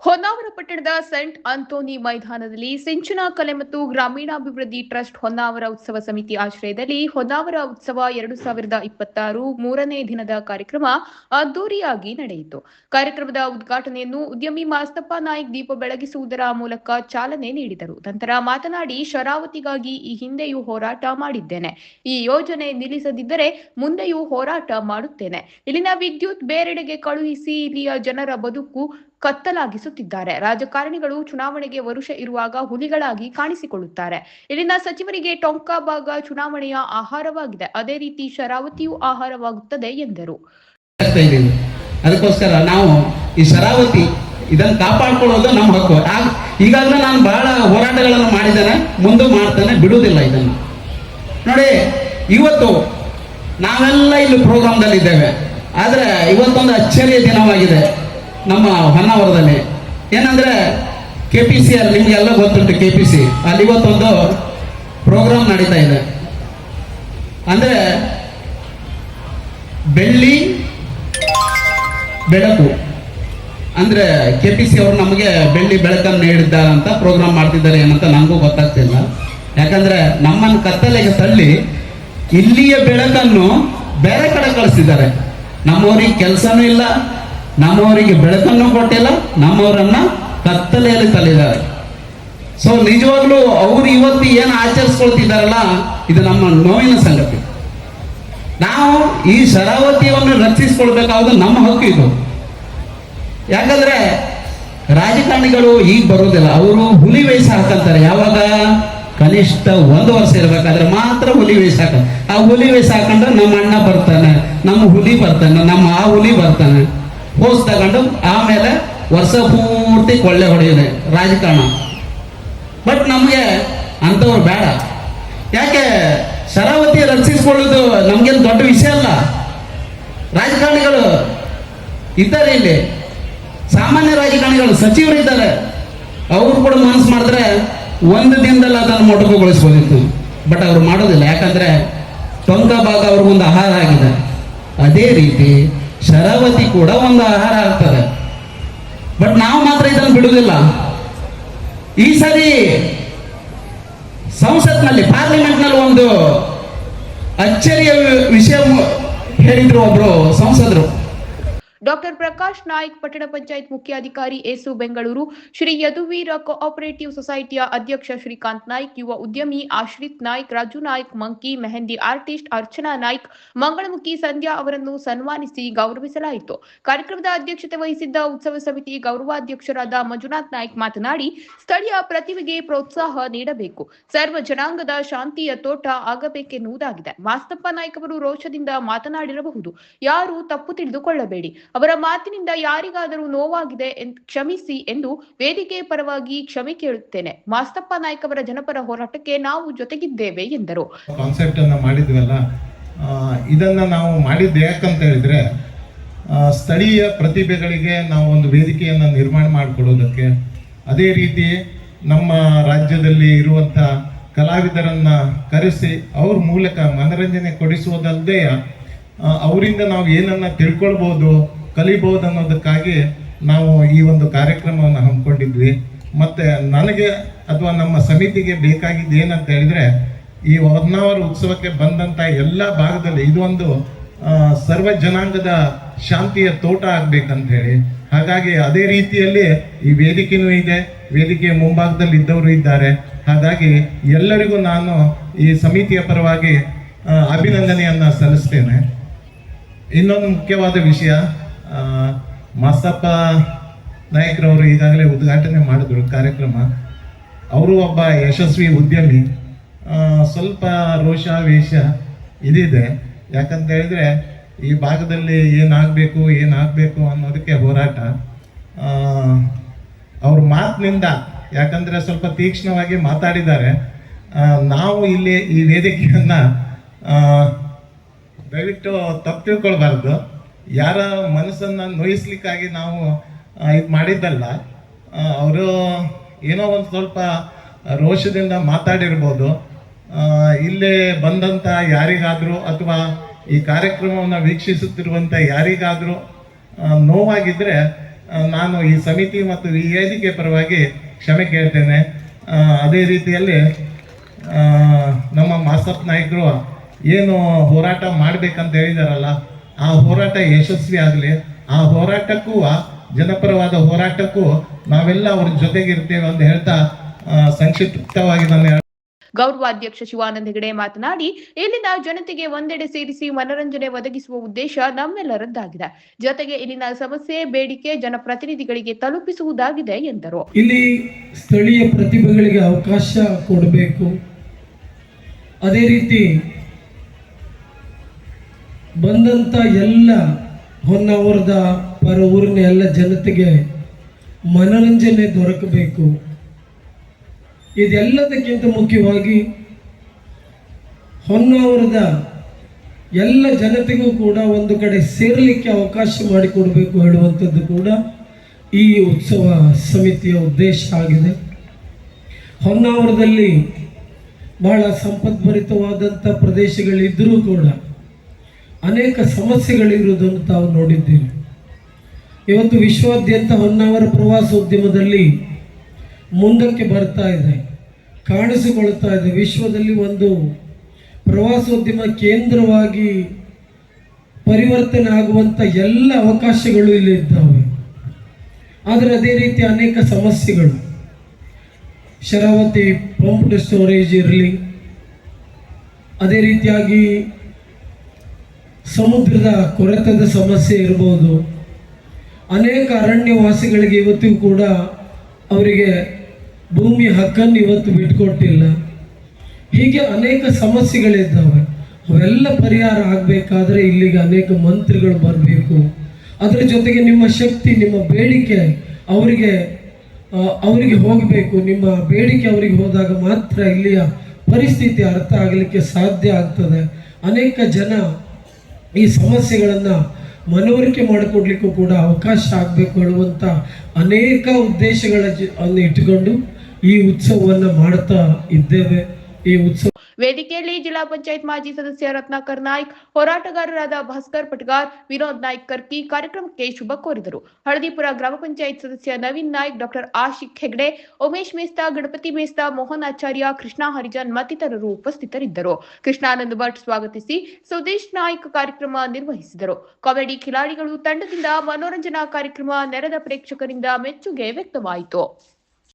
ಹೊನ್ನಾವರ ಪಟ್ಟಣದ scent Anthony ಮೈದಾನದಲ್ಲಿ ಸಿಂಚನ ಕಲೆ ಮತ್ತು ಗ್ರಾಮೀಣಾಭಿವೃದ್ಧಿ ಟ್ರಸ್ಟ್ ಹೊನ್ನಾವರ ಉತ್ಸವ ಸಮಿತಿ ಆಶ್ರಯದಲ್ಲಿ ಹೊನ್ನಾವರ ಉತ್ಸವ 2026 ಮೂರನೇ ದಿನದ ಕಾರ್ಯಕ್ರಮ ಅದ್ದೂರಿಯಾಗಿ ನಡೆಯಿತು. ಕಾರ್ಯಕ್ರಮದ ಉದ್ಘಾಟನೆಯನ್ನು ಉದ್ಯಮಿ ಮಾಸ್ತಪ್ಪ ನಾಯ್ಕ್ ದೀಪ ಬೆಳಗಿಸುವುದರ ಮೂಲಕ ಚಾಲನೆ ನೀಡಿದರು. ನಂತರ ಮಾತನಾಡಿ, ಶರಾವತಿಗಾಗಿ ಈ ಹಿಂದೆಯೂ ಹೋರಾಟ ಮಾಡಿದ್ದೇನೆ. ಈ ಯೋಜನೆ ನಿಲ್ಲಿಸದಿದ್ದರೆ ಮುಂದೆಯೂ ಹೋರಾಟ ಮಾಡುತ್ತೇನೆ. ಇಲ್ಲಿನ ವಿದ್ಯುತ್ ಬೇರೆಡೆಗೆ ಕಳುಹಿಸಿ ಇಲ್ಲಿಯ ಜನರ ಬದುಕು ಕತ್ತಲಾಗಿಸುತ್ತಿದ್ದಾರೆ. ರಾಜಕಾರಣಿಗಳು ಚುನಾವಣೆಗೆ ವರುಷ ಇರುವಾಗ ಹುಲಿಗಳಾಗಿ ಕಾಣಿಸಿಕೊಳ್ಳುತ್ತಾರೆ. ಇಲ್ಲಿನ ಸಚಿವರಿಗೆ ಟೊಂಕ ಭಾಗ ಚುನಾವಣೆಯ ಆಹಾರವಾಗಿದೆ. ಅದೇ ರೀತಿ ಶರಾವತಿಯೂ ಆಹಾರವಾಗುತ್ತದೆ ಎಂದರು. ಅದಕ್ಕೋಸ್ಕರ ನಾವು ಈ ಶರಾವತಿ ಇದನ್ನು ಕಾಪಾಡ್ಕೊಳ್ಳೋದು ನಮ್ಮ ಹಕ್ಕು. ಈಗಾಗಲೇ ನಾನು ಬಹಳ ಹೋರಾಟಗಳನ್ನು ಮಾಡಿದ್ದೇನೆ, ಮುಂದೆ ಮಾಡ್ತೇನೆ, ಬಿಡುವುದಿಲ್ಲ ಇದನ್ನು. ನೋಡಿ, ಇವತ್ತು ನಾವೆಲ್ಲ ಇಲ್ಲಿ ಪ್ರೋಗ್ರಾಮ್ದಲ್ಲಿದ್ದೇವೆ, ಆದರೆ ಇವತ್ತೊಂದು ಅಚ್ಚರಿಯ ದಿನವಾಗಿದೆ ನಮ್ಮ ಹೊನ್ನಾವರದಲ್ಲಿ. ಏನಂದ್ರೆ KPCR, ನಿಮ್ಗೆಲ್ಲ ಗೊತ್ತುಂಟು KPC, ಅಲ್ಲಿ ಇವತ್ತೊಂದು ಪ್ರೋಗ್ರಾಮ್ ನಡೀತಾ ಇದೆ. ಅಂದ್ರೆ ಬೆಳ್ಳಿ ಬೆಳಕು ಅಂದ್ರೆ KPC ಅವರು ನಮಗೆ ಬೆಳ್ಳಿ ಬೆಳಕನ್ನು ನೀಡಿದ್ದಾರೆ ಅಂತ ಪ್ರೋಗ್ರಾಮ್ ಮಾಡ್ತಿದ್ದಾರೆ ಏನಂತ ನನಗೂ ಗೊತ್ತಾಗ್ತಿಲ್ಲ. ಯಾಕಂದ್ರೆ ನಮ್ಮನ್ನು ಕತ್ತಲೆಗೆ ತಳ್ಳಿ ಇಲ್ಲಿಯ ಬೆಳಕನ್ನು ಬೇರೆ ಕಡೆ ಕಳಿಸ್ತಿದ್ದಾರೆ. ನಮ್ಮವರಿಗೆ ಕೆಲಸನೂ ಇಲ್ಲ, ನಮ್ಮವರಿಗೆ ಬೆಳಕನ್ನು ಕೊಟ್ಟಿಲ್ಲ, ನಮ್ಮವರನ್ನ ಕತ್ತಲೆಯಲ್ಲಿ ತಳ್ಳಿದ್ದಾರೆ. ಸೊ ನಿಜವಾಗ್ಲೂ ಅವರು ಇವತ್ತು ಏನು ಆಚರಿಸ್ಕೊಳ್ತಿದ್ದಾರಲ್ಲ, ಇದು ನಮ್ಮ ನೋವಿನ ಸಂಗತಿ. ನಾವು ಈ ಶರಾವತಿಯನ್ನು ರಕ್ಷಿಸ್ಕೊಳ್ಬೇಕಾದ್ರು ನಮ್ಮ ಹಕ್ಕು ಇದು. ಯಾಕಂದ್ರೆ ರಾಜಕಾರಣಿಗಳು ಈಗ ಬರೋದಿಲ್ಲ, ಅವರು ಹುಲಿ ವೇಷ ಹಾಕಂತಾರೆ. ಯಾವಾಗ? ಕನಿಷ್ಠ 1 ವರ್ಷ ಇರಬೇಕಾದ್ರೆ ಮಾತ್ರ ಹುಲಿ ವೇಷ ಹಾಕ. ಆ ಹುಲಿ ವೇಷ ಹಾಕೊಂಡ್ರೆ ನಮ್ಮ ಅಣ್ಣ ಬರ್ತಾನೆ, ನಮ್ಮ ಹುಲಿ ಬರ್ತಾನೆ, ನಮ್ಮ ಆ ಹುಲಿ ಬರ್ತಾನೆ, ಹೋಸ್ ತಗೊಂಡು ಆಮೇಲೆ ವರ್ಷ ಪೂರ್ತಿ ಕೊಳ್ಳೆ ಹೊಡೆಯಿದೆ ರಾಜಕಾರಣ. ಬಟ್ ನಮಗೆ ಅಂಥವ್ರು ಬೇಡ. ಯಾಕೆ? ಶರಾವತಿ ರಕ್ಷಿಸಿಕೊಳ್ಳೋದು ನಮ್ಗೇನು ದೊಡ್ಡ ವಿಷಯ ಅಲ್ಲ. ರಾಜಕಾರಣಿಗಳು ಇದ್ದಾರೆ, ಇಲ್ಲಿ ಸಾಮಾನ್ಯ ರಾಜಕಾರಣಿಗಳು ಸಚಿವರಿದ್ದಾರೆ, ಅವರು ಕೂಡ ಮನಸ್ಸು ಮಾಡಿದ್ರೆ 1 ದಿನದಲ್ಲಿ ಅದನ್ನು ಮೊಟಕುಗೊಳಿಸ್ಬೋದಿತ್ತು. ಬಟ್ ಅವ್ರು ಮಾಡೋದಿಲ್ಲ. ಯಾಕಂದ್ರೆ ಟೊಂಕ ಭಾಗ ಅವ್ರಿಗೊಂದು ಆಹಾರ ಆಗಿದೆ. ಅದೇ ರೀತಿ ಶರಾವತಿ ಕೂಡ ಒಂದು ಆಹಾರ ಆಗ್ತದೆ. ಬಟ್ ನಾವು ಮಾತ್ರ ಇದನ್ನು ಬಿಡುವುದಿಲ್ಲ. ಈ ಸರಿ ಸಂಸತ್ನಲ್ಲಿ, ಪಾರ್ಲಿಮೆಂಟ್ನಲ್ಲಿ ಒಂದು ಅಚ್ಚರಿಯ ವಿಷಯ ಹೇಳಿದ್ರು ಒಬ್ರು ಸಂಸದರು. ಡಾಕ್ಟರ್ ಪ್ರಕಾಶ್ ನಾಯ್ಕ್, ಪಟ್ಟಣ ಪಂಚಾಯತ್ ಮುಖ್ಯಾಧಿಕಾರಿ ಏಸು ಬೆಂಗಳೂರು, ಶ್ರೀ ಯದುವೀರ ಕೋಆಪರೇಟಿವ್ ಸೊಸೈಟಿಯ ಅಧ್ಯಕ್ಷ ಶ್ರೀಕಾಂತ್ ನಾಯ್ಕ್, ಯುವ ಉದ್ಯಮಿ ಆಶ್ರಿತ್ ನಾಯ್ಕ್, ರಾಜು ನಾಯ್ಕ್, ಮಂಕಿ, ಮೆಹಂದಿ ಆರ್ಟಿಸ್ಟ್ ಅರ್ಚನಾ ನಾಯ್ಕ್, ಮಂಗಳಮುಖಿ ಸಂಧ್ಯಾ ಅವರನ್ನು ಸನ್ಮಾನಿಸಿ ಗೌರವಿಸಲಾಯಿತು. ಕಾರ್ಯಕ್ರಮದ ಅಧ್ಯಕ್ಷತೆ ವಹಿಸಿದ್ದ ಉತ್ಸವ ಸಮಿತಿ ಗೌರವಾಧ್ಯಕ್ಷರಾದ ಮಂಜುನಾಥ್ ನಾಯ್ಕ್ ಮಾತನಾಡಿ, ಸ್ಥಳೀಯ ಪ್ರತಿಭೆಗೆ ಪ್ರೋತ್ಸಾಹ ನೀಡಬೇಕು, ಸರ್ವ ಜನಾಂಗದ ಶಾಂತಿಯ ತೋಟ ಆಗಬೇಕೆನ್ನುವುದಾಗಿದೆ. ಮಾಸ್ತಪ್ಪ ನಾಯ್ಕ್ ಅವರು ರೋಷದಿಂದ ಮಾತನಾಡಿರಬಹುದು, ಯಾರು ತಪ್ಪು ತಿಳಿದುಕೊಳ್ಳಬೇಡಿ. ಅವರ ಮಾತಿನಿಂದ ಯಾರಿಗಾದರೂ ನೋವಾಗಿದೆ ಕ್ಷಮಿಸಿ ಎಂದು ವೇದಿಕೆ ಪರವಾಗಿ ಕ್ಷಮೆ ಕೇಳುತ್ತೇನೆ. ಮಾಸ್ತಪ್ಪ ನಾಯ್ಕ್ ಅವರ ಜನಪರ ಹೋರಾಟಕ್ಕೆ ನಾವು ಜೊತೆಗಿದ್ದೇವೆ ಎಂದರು. ಕಾನ್ಸೆಪ್ಟ್ ಅನ್ನ ಮಾಡಿದ್ವಲ್ಲ, ಇದನ್ನ ನಾವು ಮಾಡಿದ್ದು ಯಾಕಂತ ಹೇಳಿದ್ರೆ, ಸ್ಥಳೀಯ ಪ್ರತಿಭೆಗಳಿಗೆ ನಾವು ಒಂದು ವೇದಿಕೆಯನ್ನು ನಿರ್ಮಾಣ ಮಾಡಿಕೊಡೋದಕ್ಕೆ, ಅದೇ ರೀತಿ ನಮ್ಮ ರಾಜ್ಯದಲ್ಲಿ ಇರುವಂಥ ಕಲಾವಿದರನ್ನ ಕರೆಸಿ ಅವ್ರ ಮೂಲಕ ಮನರಂಜನೆ ಕೊಡಿಸುವುದಲ್ಲದೆ ಅವರಿಂದ ನಾವು ಏನನ್ನ ತಿಳ್ಕೊಳ್ಬೋದು, ಕಲಿಬಹುದು ಅನ್ನೋದಕ್ಕಾಗಿ ನಾವು ಈ ಒಂದು ಕಾರ್ಯಕ್ರಮವನ್ನು ಹಮ್ಮಿಕೊಂಡಿದ್ವಿ. ಮತ್ತು ನನಗೆ ಅಥವಾ ನಮ್ಮ ಸಮಿತಿಗೆ ಬೇಕಾಗಿದ್ದು ಏನಂತ ಹೇಳಿದ್ರೆ, ಈ ಹೊನ್ನಾವರ ಉತ್ಸವಕ್ಕೆ ಬಂದಂಥ ಎಲ್ಲ ಭಾಗದಲ್ಲಿ ಇದೊಂದು ಸರ್ವ ಜನಾಂಗದ ಶಾಂತಿಯ ತೋಟ ಆಗ್ಬೇಕಂತ ಹೇಳಿ. ಹಾಗಾಗಿ ಅದೇ ರೀತಿಯಲ್ಲಿ ಈ ವೇದಿಕೆಯೂ ಇದೆ, ವೇದಿಕೆಯ ಮುಂಭಾಗದಲ್ಲಿ ಇದ್ದವರು ಇದ್ದಾರೆ. ಹಾಗಾಗಿ ಎಲ್ಲರಿಗೂ ನಾನು ಈ ಸಮಿತಿಯ ಪರವಾಗಿ ಅಭಿನಂದನೆಯನ್ನು ಸಲ್ಲಿಸ್ತೇನೆ. ಇನ್ನೊಂದು ಮುಖ್ಯವಾದ ವಿಷಯ, ಮಾಸ್ತಪ್ಪ ನಾಯ್ಕರವರು ಈಗಾಗಲೇ ಉದ್ಘಾಟನೆ ಮಾಡಿದ್ರು ಕಾರ್ಯಕ್ರಮ. ಅವರು ಒಬ್ಬ ಯಶಸ್ವಿ ಉದ್ಯಮಿ. ಸ್ವಲ್ಪ ರೋಷಾವೇಶ ಇದಿದೆ. ಯಾಕಂತ ಹೇಳಿದ್ರೆ ಈ ಭಾಗದಲ್ಲಿ ಏನಾಗಬೇಕು ಅನ್ನೋದಕ್ಕೆ ಹೋರಾಟ. ಅವ್ರ ಮಾತಿನಿಂದ, ಯಾಕಂದರೆ ಸ್ವಲ್ಪ ತೀಕ್ಷ್ಣವಾಗಿ ಮಾತಾಡಿದ್ದಾರೆ. ನಾವು ಇಲ್ಲಿ ಈ ವೇದಿಕೆಯನ್ನು ದಯವಿಟ್ಟು ತಪ್ಪು ತಿಳ್ಕೊಳ್ಬಾರ್ದು. ಯಾರ ಮನಸ್ಸನ್ನು ನೋಯಿಸ್ಲಿಕ್ಕಾಗಿ ನಾವು ಇದು ಮಾಡಿದ್ದಲ್ಲ. ಅವರು ಏನೋ ಒಂದು ಸ್ವಲ್ಪ ರೋಷದಿಂದ ಮಾತಾಡಿರ್ಬೋದು. ಇಲ್ಲೇ ಬಂದಂಥ ಯಾರಿಗಾದರೂ ಅಥವಾ ಈ ಕಾರ್ಯಕ್ರಮವನ್ನು ವೀಕ್ಷಿಸುತ್ತಿರುವಂಥ ಯಾರಿಗಾದರೂ ನೋವಾಗಿದ್ದರೆ ನಾನು ಈ ಸಮಿತಿ ಮತ್ತು ಈ ವೇದಿಕೆ ಪರವಾಗಿ ಕ್ಷಮೆ ಕೇಳ್ತೇನೆ. ಅದೇ ರೀತಿಯಲ್ಲಿ ನಮ್ಮ ಮಾಸಪ್ಪ ನಾಯಕರು ಏನು ಹೋರಾಟ ಮಾಡಬೇಕಂತ ಹೇಳಿದಾರಲ್ಲ, ಆ ಹೋರಾಟ ಯಶಸ್ವಿ ಆಗಲಿ. ಆ ಹೋರಾಟಕ್ಕೂ ಜನಪರವಾದ ಹೋರಾಟಕ್ಕೂ ನಾವೆಲ್ಲ ಅವ್ರ ಜೊತೆಗಿರ್ತೇವೆ ಅಂತ ಹೇಳ್ತಾ ಸಂಕ್ಷಿಪ್ತವಾಗಿ ನಾನು ಗೌರವಾಧ್ಯಕ್ಷ ಶಿವಾನಂದ ಹೆಗಡೆ ಮಾತನಾಡಿ, ಇಲ್ಲಿನ ಜನತೆಗೆ ಒಂದೆಡೆ ಸೇರಿಸಿ ಮನರಂಜನೆ ಒದಗಿಸುವ ಉದ್ದೇಶ ನಮ್ಮೆಲ್ಲರದ್ದಾಗಿದೆ. ಜೊತೆಗೆ ಇಲ್ಲಿನ ಸಮಸ್ಯೆ, ಬೇಡಿಕೆ ಜನಪ್ರತಿನಿಧಿಗಳಿಗೆ ತಲುಪಿಸುವುದಾಗಿದೆ ಎಂದರು. ಇಲ್ಲಿ ಸ್ಥಳೀಯ ಪ್ರತಿಭೆಗಳಿಗೆ ಅವಕಾಶ ಕೊಡಬೇಕು. ಅದೇ ರೀತಿ ಬಂದಂತ ಎಲ್ಲ ಹೊನ್ನಾವರದ ಪರ ಊರಿನ ಎಲ್ಲ ಜನತೆಗೆ ಮನರಂಜನೆ ದೊರಕಬೇಕು. ಇದೆಲ್ಲದಕ್ಕಿಂತ ಮುಖ್ಯವಾಗಿ ಹೊನ್ನಾವರದ ಎಲ್ಲ ಜನತೆಗೂ ಕೂಡ ಒಂದು ಕಡೆ ಸೇರಲಿಕ್ಕೆ ಅವಕಾಶ ಮಾಡಿಕೊಡಬೇಕು ಹೇಳುವಂಥದ್ದು ಕೂಡ ಈ ಉತ್ಸವ ಸಮಿತಿಯ ಉದ್ದೇಶ ಆಗಿದೆ. ಹೊನ್ನಾವರದಲ್ಲಿ ಬಹಳ ಸಂಪದ್ಭರಿತವಾದಂಥ ಪ್ರದೇಶಗಳಿದ್ದರೂ ಕೂಡ ಅನೇಕ ಸಮಸ್ಯೆಗಳಿರುವುದನ್ನು ತಾವು ನೋಡಿದ್ದೀವಿ. ಇವತ್ತು ವಿಶ್ವಾದ್ಯಂತ ಹೊನ್ನಾವರ ಪ್ರವಾಸೋದ್ಯಮದಲ್ಲಿ ಮುಂದಕ್ಕೆ ಬರ್ತಾ ಇದೆ, ಕಾಣಿಸಿಕೊಳ್ತಾ ಇದೆ. ವಿಶ್ವದಲ್ಲಿ ಒಂದು ಪ್ರವಾಸೋದ್ಯಮ ಕೇಂದ್ರವಾಗಿ ಪರಿವರ್ತನೆ ಆಗುವಂಥ ಎಲ್ಲ ಅವಕಾಶಗಳು ಇಲ್ಲಿ ಇದ್ದಾವೆ. ಆದರೆ ಅದೇ ರೀತಿ ಅನೇಕ ಸಮಸ್ಯೆಗಳು, ಶರಾವತಿ ಪಂಪ್ಡ್ ಸ್ಟೋರೇಜ್ ಇರಲಿ, ಅದೇ ರೀತಿಯಾಗಿ ಸಮುದ್ರದ ಕೊರೆತದ ಸಮಸ್ಯೆ ಇರ್ಬೋದು, ಅನೇಕ ಅರಣ್ಯವಾಸಿಗಳಿಗೆ ಇವತ್ತಿಗೂ ಕೂಡ ಅವರಿಗೆ ಭೂಮಿ ಹಕ್ಕನ್ನು ಇವತ್ತು ಬಿಟ್ಕೊಟ್ಟಿಲ್ಲ. ಹೀಗೆ ಅನೇಕ ಸಮಸ್ಯೆಗಳಿದ್ದಾವೆ. ಅವೆಲ್ಲ ಪರಿಹಾರ ಆಗಬೇಕಾದ್ರೆ ಇಲ್ಲಿಗೆ ಅನೇಕ ಮಂತ್ರಿಗಳು ಬರಬೇಕು. ಅದರ ಜೊತೆಗೆ ನಿಮ್ಮ ಶಕ್ತಿ, ನಿಮ್ಮ ಬೇಡಿಕೆ ಅವರಿಗೆ ಹೋಗಬೇಕು. ನಿಮ್ಮ ಬೇಡಿಕೆ ಅವರಿಗೆ ಹೋದಾಗ ಮಾತ್ರ ಇಲ್ಲಿಯ ಪರಿಸ್ಥಿತಿ ಅರ್ಥ ಆಗಲಿಕ್ಕೆ ಸಾಧ್ಯ ಆಗ್ತದೆ. ಅನೇಕ ಜನ ಈ ಸಮಸ್ಯೆಗಳನ್ನು ಮನವರಿಕೆ ಮಾಡಿಕೊಡ್ಲಿಕ್ಕೂ ಕೂಡ ಅವಕಾಶ ಆಗಬೇಕು ಹೇಳುವಂಥ ಅನೇಕ ಉದ್ದೇಶಗಳನ್ನು ಇಟ್ಟುಕೊಂಡು ಈ ಉತ್ಸವವನ್ನು ಮಾಡ್ತಾ ಇದ್ದೇವೆ. ಈ ಉತ್ಸವ ವೇದಿಕೆಯಲ್ಲಿ ಜಿಲ್ಲಾ ಪಂಚಾಯತ್ ಮಾಜಿ ಸದಸ್ಯ ರತ್ನಾಕರ್ ನಾಯ್ಕ್, ಹೋರಾಟಗಾರರಾದ ಭಾಸ್ಕರ್ ಪಟ್ಗಾರ್, ವಿನೋದ್ ನಾಯ್ಕ್ ಕರ್ಕಿ ಕಾರ್ಯಕ್ರಮಕ್ಕೆ ಶುಭ ಕೋರಿದರು. ಹಳದಿಪುರ ಗ್ರಾಮ ಪಂಚಾಯತ್ ಸದಸ್ಯ ನವೀನ್ ನಾಯ್ಕ್, ಡಾಕ್ಟರ್ ಆಶಿಕ್ ಹೆಗ್ಡೆ, ಉಮೇಶ್ ಮೇಸ್ತಾ, ಗಣಪತಿ ಮೇಸ್ತಾ, ಮೋಹನ್ ಆಚಾರ್ಯ, ಕೃಷ್ಣ ಹರಿಜನ್ ಮತ್ತಿತರರು ಉಪಸ್ಥಿತರಿದ್ದರು. ಕೃಷ್ಣಾನಂದ್ ಭಟ್ ಸ್ವಾಗತಿಸಿ ಸುದೇಶ್ ನಾಯ್ಕ್ ಕಾರ್ಯಕ್ರಮ ನಿರ್ವಹಿಸಿದರು. ಕಾಮಿಡಿ ಖಿಲಾಡಿಗಳು ತಂಡದಿಂದ ಮನೋರಂಜನಾ ಕಾರ್ಯಕ್ರಮ ನೆರೆದ ಪ್ರೇಕ್ಷಕರಿಂದ ಮೆಚ್ಚುಗೆ ವ್ಯಕ್ತವಾಯಿತು.